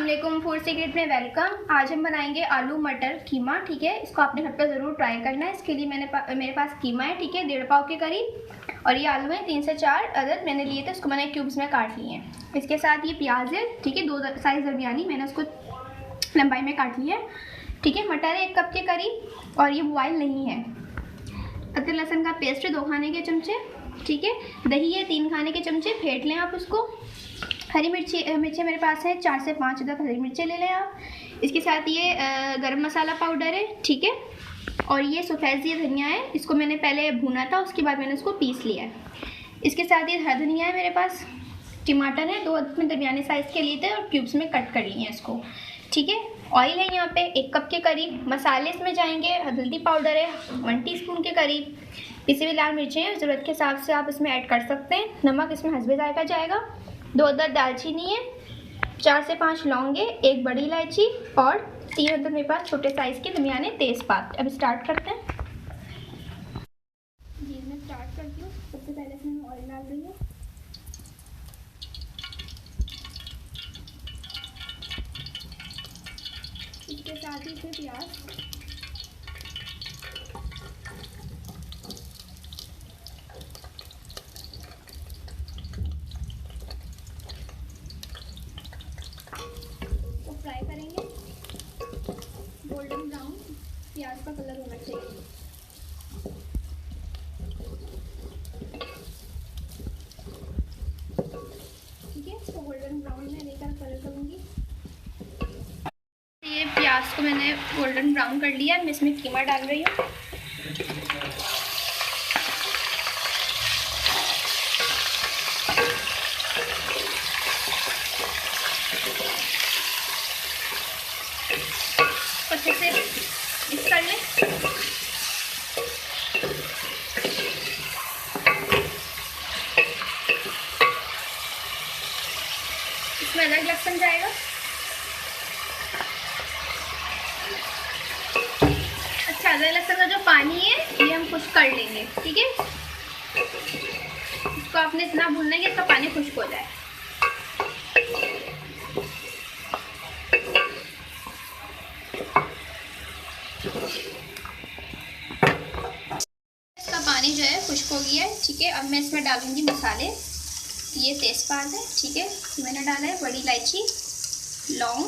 अस्सलाम food secret में welcome. आज हम बनाएंगे आलू मटर कीमा। ठीक है, इसको आपने घर पर ज़रूर ट्राई करना है। इसके लिए मेरे पास कीमा है, ठीक है, 1.5 पाव के करीब, और ये आलू है 3 से 4 अदद मैंने लिए थे, उसको मैंने क्यूब्स में काट लिए हैं। इसके साथ ये प्याज है, ठीक है, 2 साइज़ दरमियानी, मैंने उसको लंबाई में काट लिया है। ठीक है, मटर है 1 कप के करीब और ये बॉयल नहीं है। अदरक लहसुन का पेस्ट है 2 खाने के चमचे, ठीक है। दही है 3 खाने के चमचे, फेंट लें आप उसको। हरी मिर्ची मेरे पास है 4 से 5 अदद हरी मिर्चें ले लें आप। इसके साथ ये गरम मसाला पाउडर है, ठीक है, और ये सफ़ेद धनिया है, इसको मैंने पहले भुना था, उसके बाद मैंने उसको पीस लिया है। इसके साथ ये हरा धनिया है मेरे पास। टमाटर है 2 अदद में दरमियाने साइज़ के लिए थे और क्यूब्स में कट कर लिए हैं इसको, ठीक है। ऑयल है यहाँ पे 1 कप के करीब। मसाले इसमें जाएंगे, हल्दी पाउडर है 1 टीस्पून के करीब, पिसी हुई लाल मिर्चें हैं, ज़रूरत के हिसाब से आप इसमें ऐड कर सकते हैं। नमक इसमें हस्बे जायका जाएगा। 2 अदद दालचीनी है, 4 से 5 लौंगे, 1 बड़ी इलायची और 3 अदद मेरे पास छोटे साइज़ के दरमियाने तेज़पात। अब स्टार्ट करते हैं। जी मैं स्टार्ट करती हूँ। सबसे पहले इसमें ऑयल डाल रही हूँ। इसके साथ ही इसमें प्याज, तो फ्राई करेंगे गोल्डन ब्राउन, प्याज का कलर होना चाहिए। ठीक है, इसको गोल्डन ब्राउन में लेकर कलर करूँगी। ये प्याज को मैंने गोल्डन ब्राउन कर लिया, मैं इसमें कीमा डाल रही हूँ। अच्छे से मिक्स कर लें। इसमें अदरक लहसुन जाएगा। अच्छा, अदरक लहसुन का जो पानी है ये हम खुश्क कर लेंगे, ठीक है। इसको आपने इतना भूनना है कि इसका पानी खुश्क हो जाए। इसका पानी जो है खुश्क हो गया है, ठीक है। अब मैं इसमें डालूंगी मसाले। ये तेज़पात है, ठीक है, मैंने डाला है बड़ी इलायची, लौंग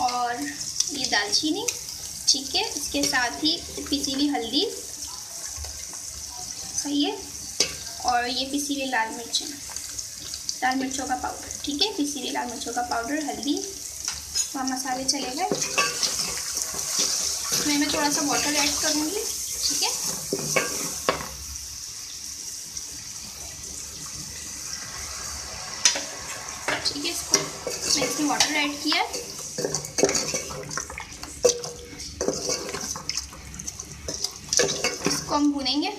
और ये दालचीनी, ठीक है। इसके साथ ही पिसी हुई हल्दी, सही है, और ये पिसी हुई लाल मिर्चों का पाउडर, ठीक है, पिसी हुई लाल मिर्चों का पाउडर, हल्दी और मसाले चले गए। इसमें मैं थोड़ा सा वाटर ऐड करूँगी, ठीक है। ठीक है, इसको मैं इसमें वाटर ऐड किया। इसको हम भूनेंगे।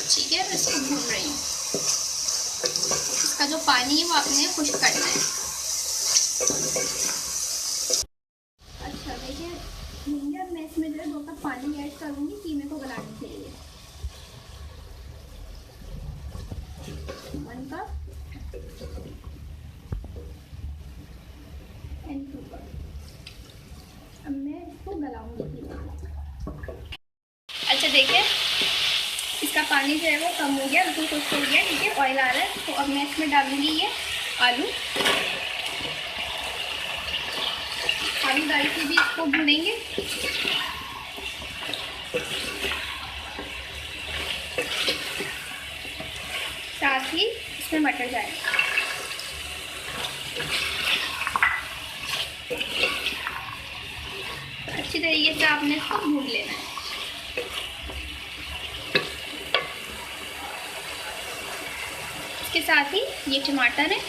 ठीक है, मैं इसको भून रही हूँ। इसका जो पानी है वो आपने खुश्क करना है। अच्छा देखिए, अब मैं इसमें जो है 2 कप पानी ऐड करूँगी कीमे को गलाने के लिए। 1 कप एंड 2 कप। अब मैं इसको गलाऊंगी। अच्छा देखिए, इसका पानी जो है वो कम हो गया, बिल्कुल खुश्क हो गया, ठीक है, ऑयल आ रहा है। तो अब मैं इसमें डालूंगी ये आलू डाल के भी इसको भूनेंगे। साथ ही इसमें मटर जाएगा। अच्छी तरीके से आपने इसको भून लेना है। इसके साथ ही ये टमाटर है,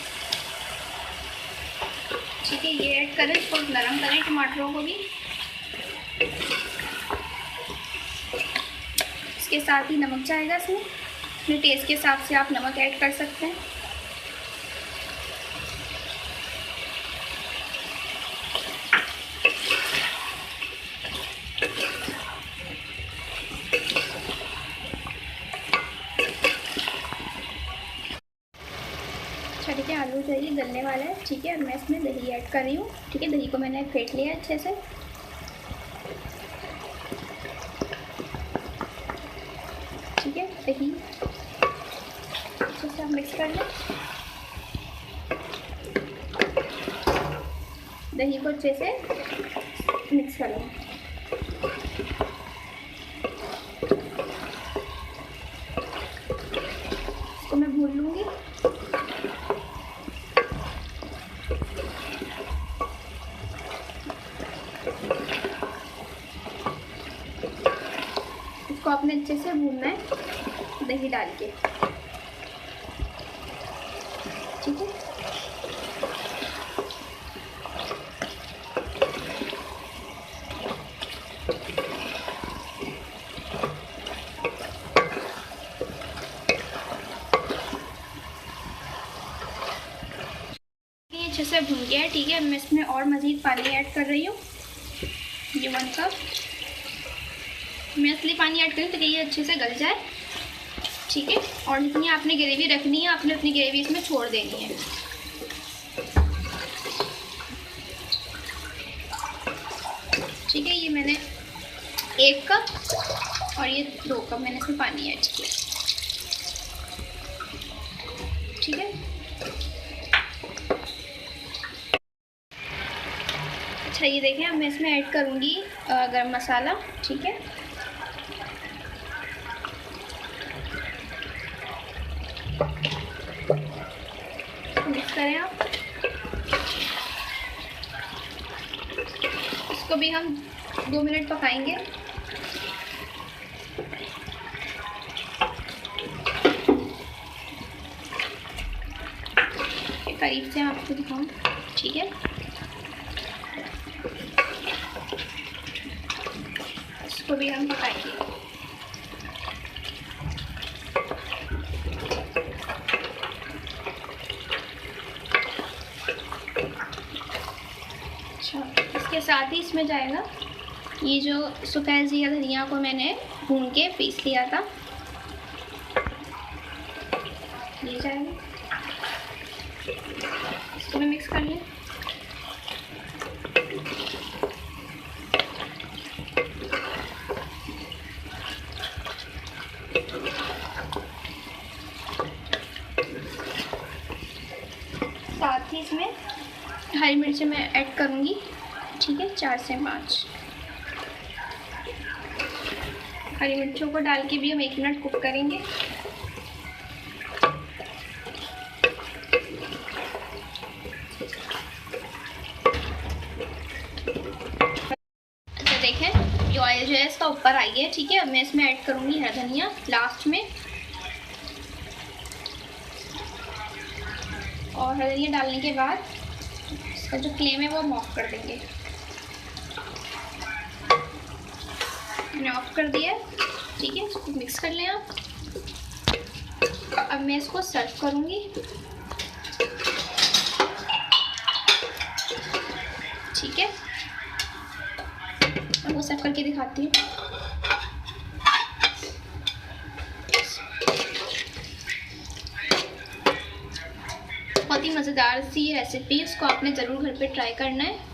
ठीक है, ये ऐड करें, इसको नरम करें टमाटरों को भी। इसके साथ ही नमक जाएगा इसमें, अपने टेस्ट के हिसाब से आप नमक ऐड कर सकते हैं। ठीक है, आलू जो है ये गलने वाला है। ठीक है, अब मैं इसमें दही ऐड कर रही हूँ। ठीक है, दही को मैंने फेंट लिया अच्छे से। ठीक है, दही अच्छे से आप मिक्स कर लें। दही को अच्छे से मिक्स कर लें। इसको मैं भून लूँगी। इसको आपने अच्छे से भूनना है दही डाल के। ठीक है, अच्छे से भून गया है। ठीक है, मैं इसमें और मज़ीद पानी ऐड कर रही हूँ। ये 1 कप मैं इसलिए पानी ऐड करूँ ताकि ये अच्छे से गल जाए। ठीक है, और जितनी आपने ग्रेवी रखनी है आपने अपनी ग्रेवी इसमें छोड़ देनी है। ठीक है, ये मैंने 1 कप और ये 2 कप मैंने इसमें पानी ऐड किया। ठीक है, अच्छा ये देखें, अब मैं इसमें ऐड करूँगी गरम मसाला। ठीक है, मिक्स करें आप। इसको भी हम 2 मिनट पकाएंगे। करीब से आपको दिखाऊं। ठीक है, इसको भी हम पकाएंगे। अच्छा, इसके साथ ही इसमें जाएगा ये जो सफ़ेद ज़ीरा धनिया को मैंने भून के पीस लिया था, ये जाएगा। इसको भी मिक्स कर लें। साथ ही इसमें हरी मिर्च मैं ऐड करूँगी। ठीक है, 4 से 5 हरी मिर्चों को डाल के भी हम 1 मिनट कुक करेंगे। अच्छा देखें, ये ऑयल जो है इसका ऊपर आई है। ठीक है, अब मैं इसमें ऐड करूँगी हरा धनिया लास्ट में, और हरा धनिया डालने के बाद इसका जो फ्लेम है वो हम ऑफ कर देंगे। मैंने ऑफ कर दिया है। ठीक है, इसको मिक्स कर लें आप। अब मैं इसको सर्व करूँगी। ठीक है, अब वो सर्व करके दिखाती हूँ। बहुत ही मज़ेदार सी रेसिपी, इसको आपने ज़रूर घर पे ट्राई करना है।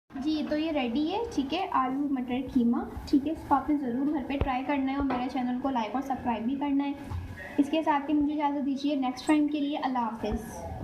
जी, तो ये रेडी है। ठीक है, आलू मटर कीमा। ठीक है, इसको आपने ज़रूर घर पे ट्राई करना है और मेरे चैनल को लाइक और सब्सक्राइब भी करना है। इसके साथ ही मुझे इजाज़त दीजिए नेक्स्ट टाइम के लिए। अल्लाह हाफ़िज़।